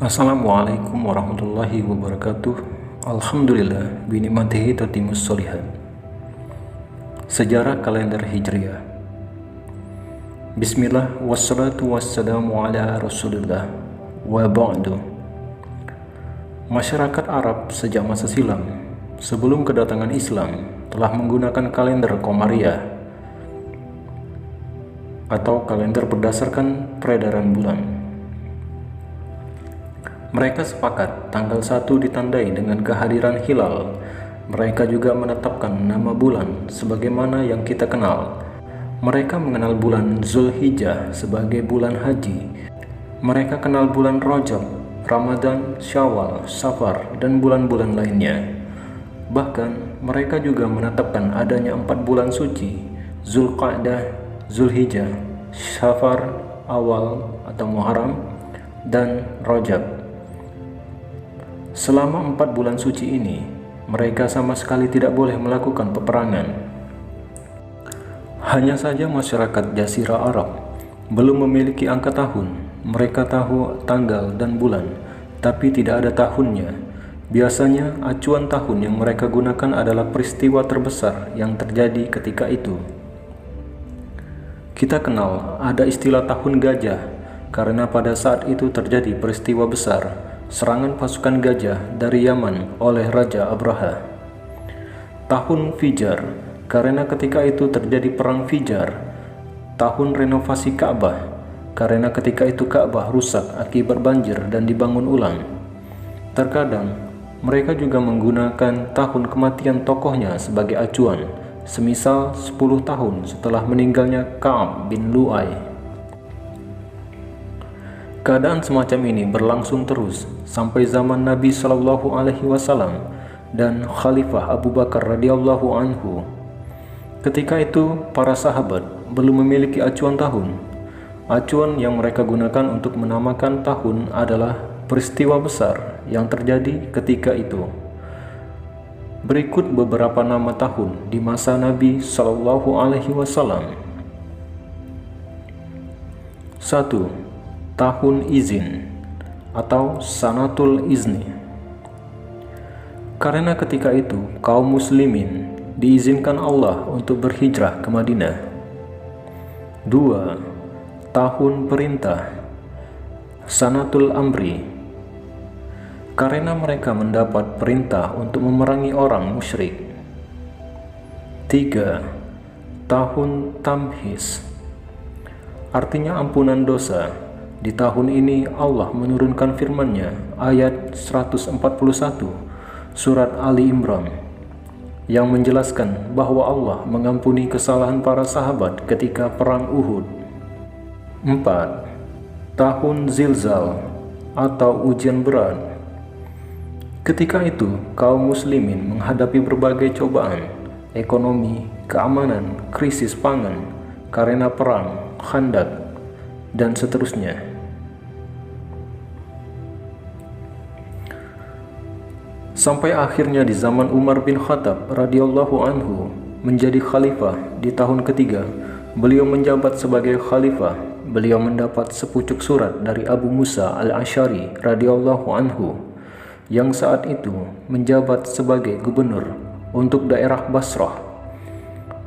Assalamualaikum warahmatullahi wabarakatuh. Alhamdulillah binikmatihi tatimmus sholihat. Sejarah kalender Hijriah. Bismillah wassalatu wassalamu ala Rasulillah wa ba'du. Masyarakat Arab sejak masa silam sebelum kedatangan Islam telah menggunakan kalender Qamariah atau kalender berdasarkan peredaran bulan. Mereka sepakat tanggal 1 ditandai dengan kehadiran hilal. Mereka juga menetapkan nama bulan sebagaimana yang kita kenal. Mereka mengenal bulan Zulhijjah sebagai bulan haji. Mereka kenal bulan Rajab, Ramadan, Syawal, Safar, dan bulan-bulan lainnya. Bahkan mereka juga menetapkan adanya 4 bulan suci: Zulqa'dah, Zulhijjah, Safar, Awal atau Muharram, dan Rajab. Selama 4 bulan suci ini, mereka sama sekali tidak boleh melakukan peperangan. Hanya saja masyarakat Jazirah Arab belum memiliki angka tahun. Mereka tahu tanggal dan bulan, tapi tidak ada tahunnya. Biasanya acuan tahun yang mereka gunakan adalah peristiwa terbesar yang terjadi ketika itu. Kita kenal ada istilah tahun gajah karena pada saat itu terjadi peristiwa besar, serangan pasukan gajah dari Yaman oleh Raja Abraha. Tahun Fijar karena ketika itu terjadi perang Fijar. Tahun renovasi Ka'bah karena ketika itu Ka'bah rusak akibat banjir dan dibangun ulang. Terkadang mereka juga menggunakan tahun kematian tokohnya sebagai acuan, semisal 10 tahun setelah meninggalnya Ka'ab bin Lu'ay. Keadaan semacam ini berlangsung terus sampai zaman Nabi Shallallahu Alaihi Wasallam dan Khalifah Abu Bakar radhiyallahu anhu. Ketika itu para sahabat belum memiliki acuan tahun. Acuan yang mereka gunakan untuk menamakan tahun adalah peristiwa besar yang terjadi ketika itu. Berikut beberapa nama tahun di masa Nabi Shallallahu Alaihi Wasallam. 1. Tahun izin atau Sanatul Izni. Karena ketika itu kaum muslimin diizinkan Allah untuk berhijrah ke Madinah. 2. Tahun perintah Sanatul Amri. Karena mereka mendapat perintah untuk memerangi orang musyrik. 3. Tahun Tamhis. Artinya ampunan dosa. Di tahun ini Allah menurunkan firman-Nya, ayat 141 surat Ali Imran, yang menjelaskan bahwa Allah mengampuni kesalahan para sahabat ketika perang Uhud. 4. Tahun Zilzal atau ujian berat. Ketika itu kaum muslimin menghadapi berbagai cobaan, ekonomi, keamanan, krisis pangan, karena perang, Khandak, dan seterusnya. Sampai akhirnya di zaman Umar bin Khattab radhiyallahu anhu menjadi khalifah di tahun ketiga, beliau menjabat sebagai khalifah. Beliau mendapat sepucuk surat dari Abu Musa al-Asy'ari radhiyallahu anhu yang saat itu menjabat sebagai gubernur untuk daerah Basrah.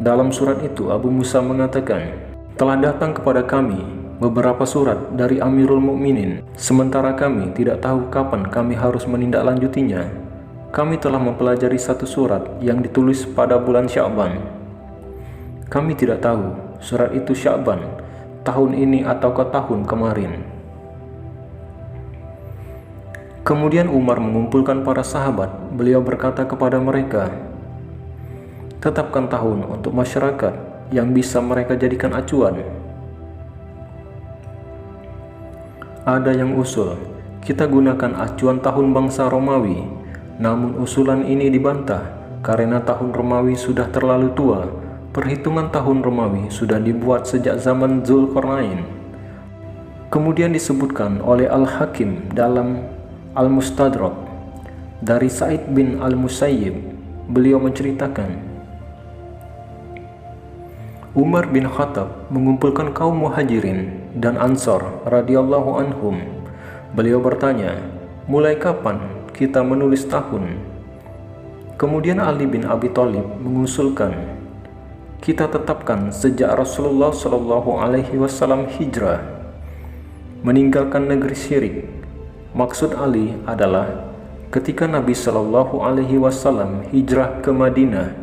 Dalam surat itu Abu Musa mengatakan, "Telah datang kepada kami beberapa surat dari Amirul Mukminin, sementara kami tidak tahu kapan kami harus menindaklanjutinya. Kami telah mempelajari satu surat yang ditulis pada bulan Sya'ban. Kami tidak tahu surat itu Sya'ban tahun ini ataukah tahun kemarin." Kemudian Umar mengumpulkan para sahabat. Beliau berkata kepada mereka, "Tetapkan tahun untuk masyarakat yang bisa mereka jadikan acuan." Ada yang usul, kita gunakan acuan tahun bangsa Romawi. Namun usulan ini dibantah karena tahun Romawi sudah terlalu tua. Perhitungan tahun Romawi sudah dibuat sejak zaman Zulkarnain. Kemudian disebutkan oleh Al-Hakim dalam Al-Mustadrak dari Sa'id bin Al-Musayyib. Beliau menceritakan, Umar bin Khattab mengumpulkan kaum Muhajirin dan Ansar radhiyallahu anhum. Beliau bertanya, mulai kapan kita menulis tahun? Kemudian Ali bin Abi Thalib mengusulkan, kita tetapkan sejak Rasulullah Shallallahu Alaihi Wasallam hijrah, meninggalkan negeri syirik. Maksud Ali adalah ketika Nabi Shallallahu Alaihi Wasallam hijrah ke Madinah.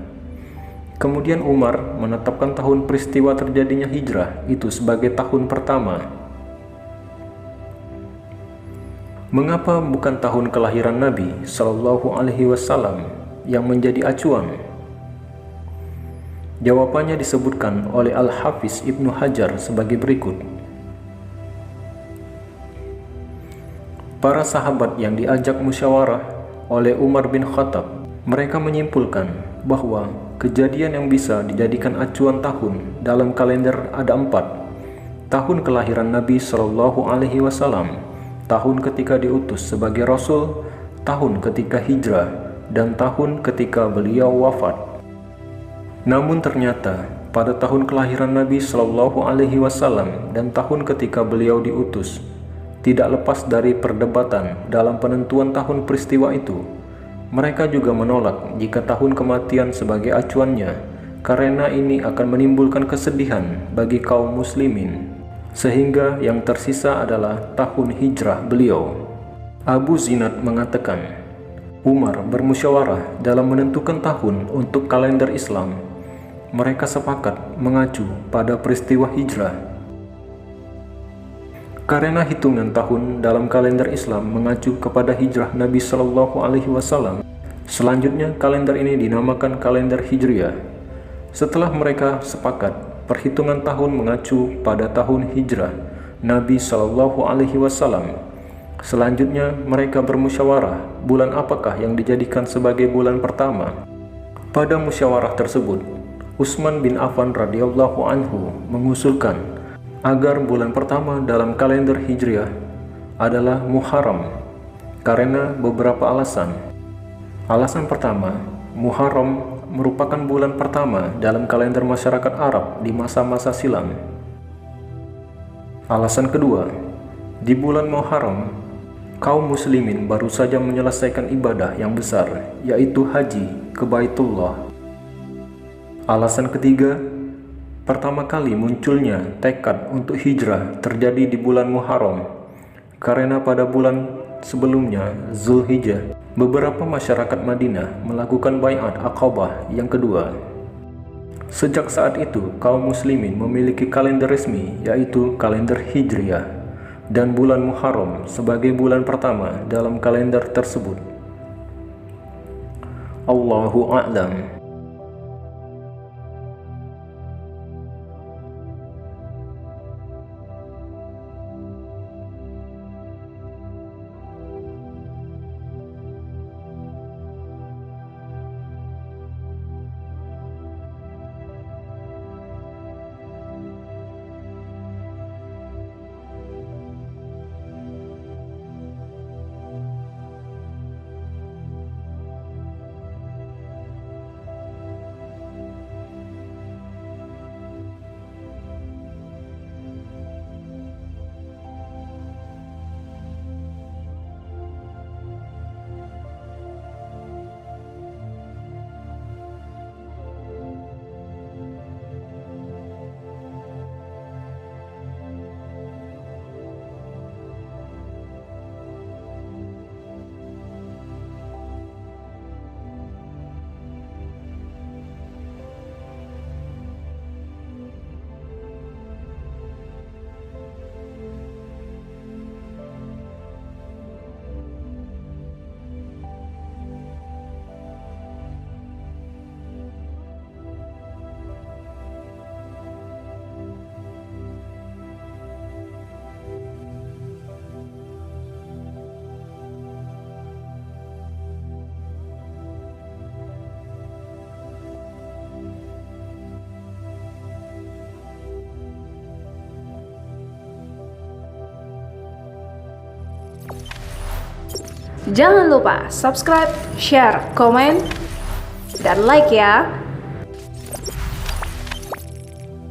Kemudian Umar menetapkan tahun peristiwa terjadinya hijrah itu sebagai tahun pertama. Mengapa bukan tahun kelahiran Nabi Shallallahu Alaihi Wasallam yang menjadi acuan? Jawabannya disebutkan oleh Al-Hafiz Ibnu Hajar sebagai berikut. Para sahabat yang diajak musyawarah oleh Umar bin Khattab, mereka menyimpulkan bahwa kejadian yang bisa dijadikan acuan tahun dalam kalender ada 4. Tahun kelahiran Nabi Shallallahu Alaihi Wasallam, tahun ketika diutus sebagai Rasul, tahun ketika hijrah, dan tahun ketika beliau wafat. Namun ternyata pada tahun kelahiran Nabi Shallallahu Alaihi Wasallam dan tahun ketika beliau diutus tidak lepas dari perdebatan dalam penentuan tahun peristiwa itu. Mereka juga menolak jika tahun kematian sebagai acuannya, karena ini akan menimbulkan kesedihan bagi kaum muslimin, sehingga yang tersisa adalah tahun hijrah beliau. Abu Zinad mengatakan, Umar bermusyawarah dalam menentukan tahun untuk kalender Islam. Mereka sepakat mengacu pada peristiwa hijrah. Karena hitungan tahun dalam kalender Islam mengacu kepada hijrah Nabi Shallallahu Alaihi Wasallam, selanjutnya kalender ini dinamakan kalender Hijriah. Setelah mereka sepakat perhitungan tahun mengacu pada tahun hijrah Nabi Shallallahu Alaihi Wasallam, selanjutnya mereka bermusyawarah bulan apakah yang dijadikan sebagai bulan pertama. Pada musyawarah tersebut, Utsman bin Affan radhiyallahu anhu mengusulkan agar bulan pertama dalam kalender Hijriah adalah Muharram karena beberapa alasan. Alasan pertama, Muharram merupakan bulan pertama dalam kalender masyarakat Arab di masa-masa silam. Alasan kedua, di bulan Muharram kaum muslimin baru saja menyelesaikan ibadah yang besar, yaitu haji ke Baitullah. Alasan ketiga, pertama kali munculnya tekad untuk hijrah terjadi di bulan Muharram, karena pada bulan sebelumnya, Zulhijjah, beberapa masyarakat Madinah melakukan baiat Aqabah yang kedua. Sejak saat itu, kaum muslimin memiliki kalender resmi, yaitu kalender Hijriah, dan bulan Muharram sebagai bulan pertama dalam kalender tersebut. Allahu a'lam. Jangan lupa subscribe, share, komen, dan like ya.